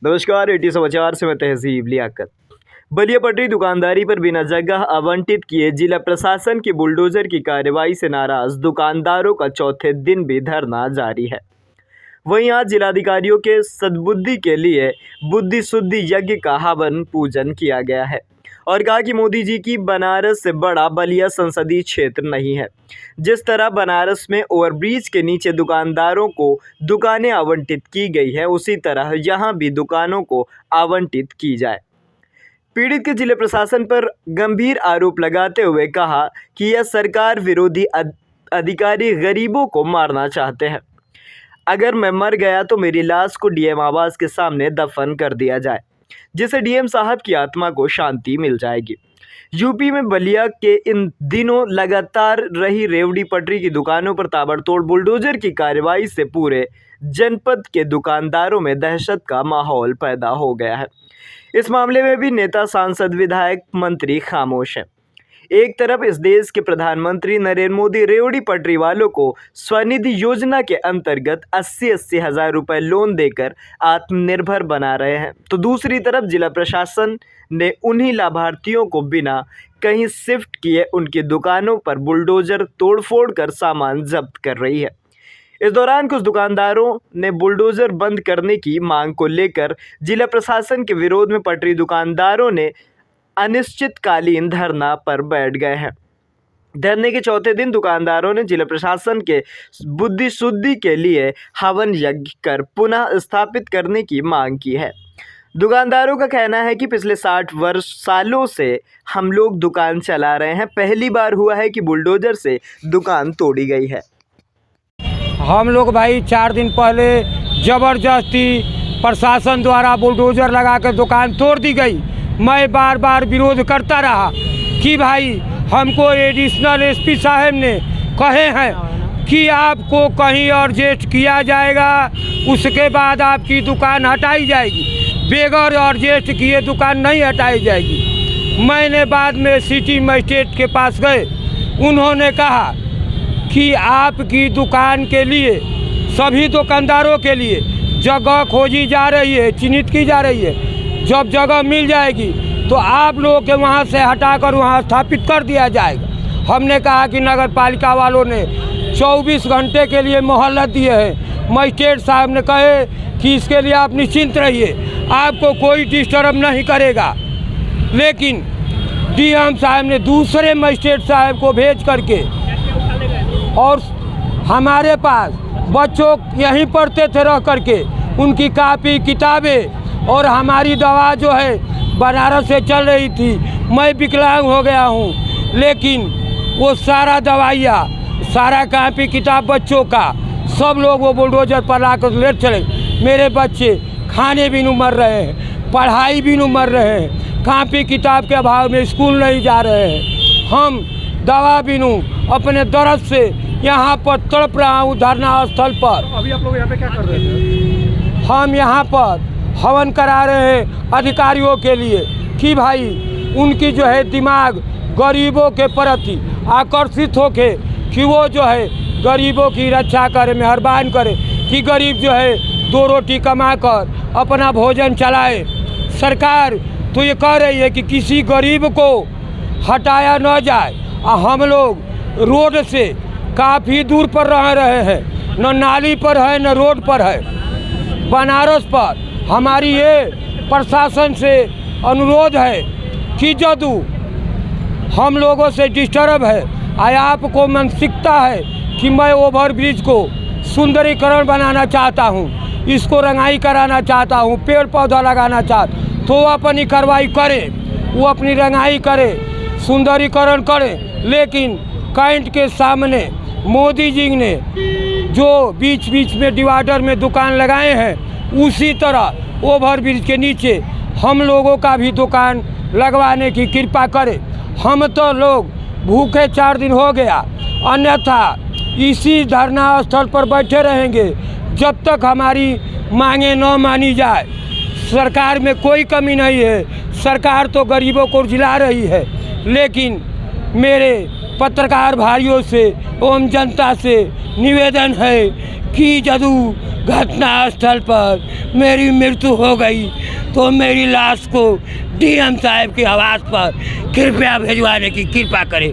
नमस्कार, एटी समाचार से मैं तहजीब लियाकत। बलिया पटरी दुकानदारी पर बिना जगह आवंटित किए जिला प्रशासन की बुलडोजर की कार्रवाई से नाराज दुकानदारों का चौथे दिन भी धरना जारी है। वहीं आज जिलाधिकारियों के सद्बुद्धि के लिए बुद्धि शुद्धि यज्ञ का हवन पूजन किया गया है और कहा कि मोदी जी की बनारस से बड़ा बलिया संसदीय क्षेत्र नहीं है। जिस तरह बनारस में ओवरब्रिज के नीचे दुकानदारों को दुकानें आवंटित की गई है, उसी तरह यहाँ भी दुकानों को आवंटित की जाए। पीड़ित के जिला प्रशासन पर गंभीर आरोप लगाते हुए कहा कि यह सरकार विरोधी अधिकारी गरीबों को मारना चाहते हैं। अगर मैं मर गया तो मेरी लाश को डीएम आवास के सामने दफन कर दिया जाए, जिससे डीएम साहब की आत्मा को शांति मिल जाएगी। यूपी में बलिया के इन दिनों लगातार रही रेवड़ी पटरी की दुकानों पर ताबड़तोड़ बुलडोजर की कार्रवाई से पूरे जनपद के दुकानदारों में दहशत का माहौल पैदा हो गया है। इस मामले में भी नेता, सांसद, विधायक, मंत्री खामोश हैं। एक तरफ इस देश के प्रधानमंत्री नरेंद्र मोदी रेवड़ी पटरी वालों को स्वनिधि योजना के अंतर्गत 80-80 हज़ार रुपये लोन देकर आत्मनिर्भर बना रहे हैं, तो दूसरी तरफ जिला प्रशासन ने उन्हीं लाभार्थियों को बिना कहीं शिफ्ट किए उनकी दुकानों पर बुलडोजर तोड़फोड़ कर सामान जब्त कर रही है। इस दौरान कुछ दुकानदारों ने बुलडोजर बंद करने की मांग को लेकर जिला प्रशासन के विरोध में पटरी दुकानदारों ने अनिश्चितकालीन धरना पर बैठ गए हैं। धरने के चौथे दिन दुकानदारों ने जिला प्रशासन के बुद्धि शुद्धि के लिए हवन यज्ञ कर पुनः स्थापित करने की मांग की है। दुकानदारों का कहना है कि पिछले 60 सालों से हम लोग दुकान चला रहे हैं, पहली बार हुआ है कि बुलडोजर से दुकान तोड़ी गई है। हम लोग भाई 4 दिन पहले ज़बरदस्ती प्रशासन द्वारा बुलडोजर लगा कर दुकान तोड़ दी गई। मैं बार बार विरोध करता रहा कि भाई हमको एडिशनल एसपी साहब ने कहे हैं कि आपको कहीं एडजस्ट किया जाएगा, उसके बाद आपकी दुकान हटाई जाएगी, बगैर एडजस्ट किए दुकान नहीं हटाई जाएगी। मैंने बाद में सिटी मजिस्ट्रेट के पास गए, उन्होंने कहा कि आपकी दुकान के लिए, सभी दुकानदारों के लिए जगह खोजी जा रही है, चिन्हित की जा रही है। जब जगह मिल जाएगी तो आप लोगों के वहाँ से हटाकर वहाँ स्थापित कर दिया जाएगा। हमने कहा कि नगर पालिका वालों ने 24 घंटे के लिए मोहलत दिए है। मजिस्ट्रेट साहब ने कहे कि इसके लिए आप निश्चिंत रहिए, आपको कोई डिस्टर्ब नहीं करेगा। लेकिन डीएम साहब ने दूसरे मजिस्ट्रेट साहब को भेज करके, और हमारे पास बच्चों यहीं पढ़ते थे रह करके, उनकी कापी किताबें और हमारी दवा जो है बनारस से चल रही थी। मैं विकलांग हो गया हूँ, लेकिन वो सारा दवाइयाँ, सारा कापी किताब बच्चों का सब लोग वो बुलडोजर पर ला कर ले चले। मेरे बच्चे खाने भी नहीं मर रहे हैं, पढ़ाई भी नहीं मर रहे हैं, कापी किताब के अभाव में स्कूल नहीं जा रहे हैं। हम दवा भी नहीं अपने दर्द से यहाँ पर तड़प रहा हूँ धरना स्थल पर। अभी आप लोग यहाँ पे क्या कर रहे थे? हम यहाँ पर हवन करा रहे हैं अधिकारियों के लिए कि भाई उनकी जो है दिमाग गरीबों के प्रति आकर्षित होके कि वो जो है गरीबों की रक्षा करे, मेहरबान करे कि गरीब जो है 2 रोटी कमा कर अपना भोजन चलाए। सरकार तो ये कह रही है कि किसी गरीब को हटाया न जाए। हम लोग रोड से काफ़ी दूर पर रह रहे हैं, न नाली पर है न रोड पर है। बनारस पर हमारी ये प्रशासन से अनुरोध है कि यदि हम लोगों से डिस्टर्ब है, आपको मानसिकता है कि मैं ओवरब्रिज को सुंदरीकरण बनाना चाहता हूँ, इसको रंगाई कराना चाहता हूँ, पेड़ पौधा लगाना चाहता, तो वो अपनी कार्रवाई करे, वो अपनी रंगाई करे, सुंदरीकरण करे। लेकिन कैंट के सामने मोदी जी ने जो बीच बीच में डिवाइडर में दुकान लगाए हैं, उसी तरह ओवरब्रिज के नीचे हम लोगों का भी दुकान लगवाने की कृपा करें। हम तो लोग भूखे 4 दिन हो गया, अन्यथा इसी धरना स्थल पर बैठे रहेंगे जब तक हमारी मांगें न मानी जाए। सरकार में कोई कमी नहीं है, सरकार तो गरीबों को जिला रही है, लेकिन मेरे पत्रकार भाइयों से एवं जनता से निवेदन है कि यदि घटना स्थल पर मेरी मृत्यु हो गई तो मेरी लाश को डीएम साहब के आवास पर कृपया भिजवाने की कृपा करें।